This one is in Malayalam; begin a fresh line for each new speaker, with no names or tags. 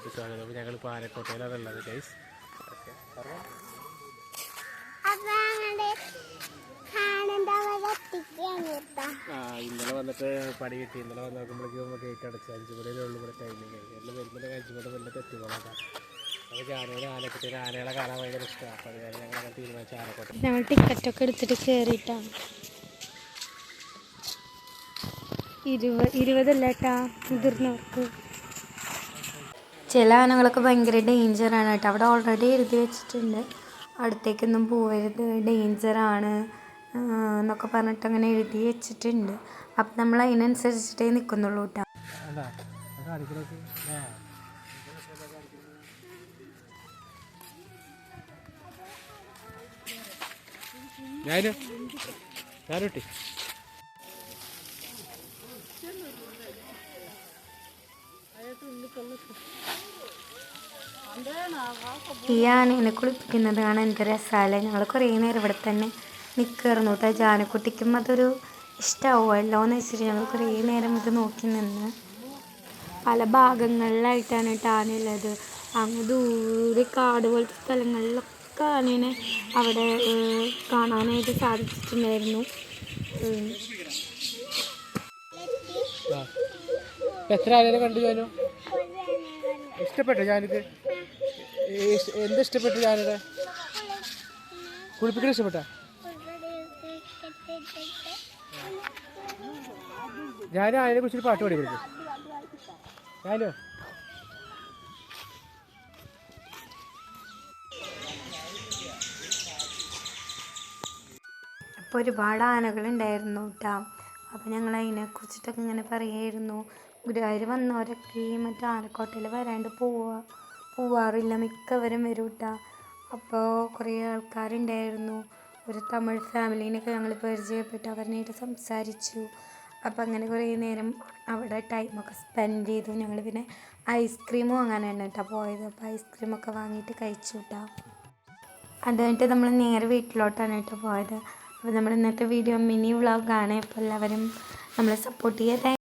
വീഡിയോയിലേക്ക് സ്വാഗതം. അപ്പോൾ ഞങ്ങൾ പാലക്കോട്ടയിലാണ് ഉള്ളത് ഗൈസ്. ഇന്നലെ വന്നിട്ട് പണി കിട്ടി. ഇന്നലെ വന്ന് നോക്കുമ്പോഴേക്കും ഗേറ്റ് അടച്ച് 5 മണിയുടെ ഉള്ളിൽ കൂടെ ടൈമിങ് കഴിഞ്ഞു. എല്ലാം വരുമ്പോൾ 5 മണി വന്നിട്ട് എത്തിക്കോളാം. അപ്പോൾ ജാനുവിന് ആനക്കുട്ടി ആനകളെ കാണാൻ ഭയങ്കര ഇഷ്ടമാണ്. അപ്പോൾ അത് ഞങ്ങൾ അങ്ങനെ തീരുമാനിച്ചു ആനക്കോട്ടെ.
ഞങ്ങൾ ടിക്കറ്റൊക്കെ എടുത്തിട്ട് കയറിയിട്ടാണ് 20 മുതിർന്നവർക്ക്. ചില ആനകളൊക്കെ ഭയങ്കര ഡേഞ്ചറാണ് കേട്ടോ. അവിടെ ഓൾറെഡി എഴുതി വെച്ചിട്ടുണ്ട് അടുത്തേക്കൊന്നും പോകരുത്, ഡേഞ്ചറാണ് എന്നൊക്കെ പറഞ്ഞിട്ട് അങ്ങനെ എഴുതി വെച്ചിട്ടുണ്ട്. അപ്പം നമ്മൾ അതിനനുസരിച്ചിട്ടേ നിൽക്കുന്നുള്ളൂ കേട്ടോ. ഈ ആനേനെ കുളിപ്പിക്കുന്നത് കാണാൻ എനിക്ക് രസമല്ലേ. ഞങ്ങൾ കുറേ നേരം ഇവിടെ തന്നെ നിൽക്കായിരുന്നു കേട്ടോ. ജാനക്കുട്ടിക്കും അതൊരു ഇഷ്ടമാവുമല്ലോ എന്ന് വെച്ചിട്ട് ഞങ്ങൾ കുറേ നേരം ഇത് നോക്കി നിന്ന്. പല ഭാഗങ്ങളിലായിട്ടാണ് കേട്ടോ ആനയുള്ളത്. അങ്ങ് ദൂരെ കാട് പോലത്തെ സ്ഥലങ്ങളിലൊക്കെ ആനേനെ അവിടെ കാണാനായിട്ട് സാധിച്ചിട്ടുണ്ടായിരുന്നു.
എത്ര ആനേനെ കണ്ടു ജാനു? ഇഷ്ടപ്പെട്ടു ജാനുക്ക്? എന്താ ഇഷ്ടപ്പെട്ടു ജാനുടെ? കുളിപ്പിക്കൽ ഇഷ്ടപ്പെട്ട? ജാനു ആനയെ കുറിച്ചൊരു പാട്ട് പാടി കൊടുക്കും. ജാനു
അപ്പോൾ ഒരുപാട് ആനകളുണ്ടായിരുന്നു കേട്ടോ. അപ്പോൾ ഞങ്ങൾ അതിനെക്കുറിച്ചിട്ടൊക്കെ ഇങ്ങനെ പറയുമായിരുന്നു. ഗുരുവായൂർ വന്നവരൊക്കെ മറ്റേ ആനക്കോട്ടയിൽ വരാണ്ട് പോവാറില്ല, മിക്കവരും വരും കേട്ടോ. അപ്പോൾ കുറേ ആൾക്കാരുണ്ടായിരുന്നു. ഒരു തമിഴ് ഫാമിലീനൊക്കെ ഞങ്ങൾ പരിചയപ്പെട്ടു, അവരുമായിട്ട് സംസാരിച്ചു. അപ്പോൾ അങ്ങനെ കുറേ നേരം അവിടെ ടൈമൊക്കെ സ്പെൻഡ് ചെയ്തു. ഞങ്ങൾ പിന്നെ ഐസ്ക്രീം വാങ്ങാനാണ് കേട്ടോ പോയത്. അപ്പോൾ ഐസ്ക്രീമൊക്കെ വാങ്ങിയിട്ട് കഴിച്ചു കേട്ടോ. അത് കഴിഞ്ഞിട്ട് നമ്മൾ നേരെ വീട്ടിലോട്ടാണ് കേട്ടോ പോയത്. അപ്പോൾ നമ്മൾ ഇന്നത്തെ വീഡിയോ മിനി വ്ളോഗാണ്. അപ്പോൾ എല്ലാവരും നമ്മളെ സപ്പോർട്ട് ചെയ്യാൻ